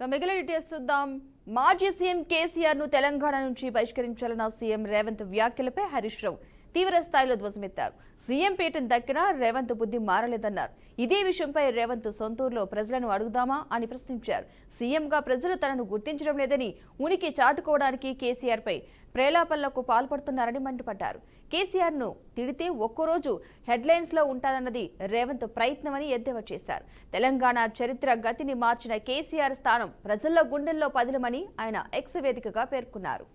మిగిలిన డీటెయిల్స్ చూద్దాం. మాజీ సీఎం కేసీఆర్ ను తెలంగాణ నుంచి బహిష్కరించాలన్న సీఎం రేవంత్ వ్యాఖ్యలపై హరీష్ రావు తీవ్ర స్థాయిలో ధ్వజమెత్తారు. సీఎం పీఠం దక్కినా రేవంత్ బుద్ధి మారలేదన్నారు. ఇదే విషయంపై రేవంత్ సొంతూరులో ప్రజలను అడుగుదామా అని ప్రశ్నించారు. సీఎంగా ప్రజలు తనను గుర్తించడం లేదని, ఉనికి చాటుకోవడానికి కేసీఆర్ పై ప్రేలాపనలకు పాల్పడుతున్నారని మండిపడ్డారు. కేసీఆర్ ను తిడితే ఒక్కరోజు హెడ్లైన్స్ లో ఉంటానన్నది రేవంత్ ప్రయత్నమని ఎద్దేవా చేశారు. తెలంగాణ చరిత్ర గతిని మార్చిన కేసీఆర్ స్థానం ప్రజల్లో గుండెల్లో పదిలమని ఆయన ఎక్స్ వేదికగా పేర్కొన్నారు.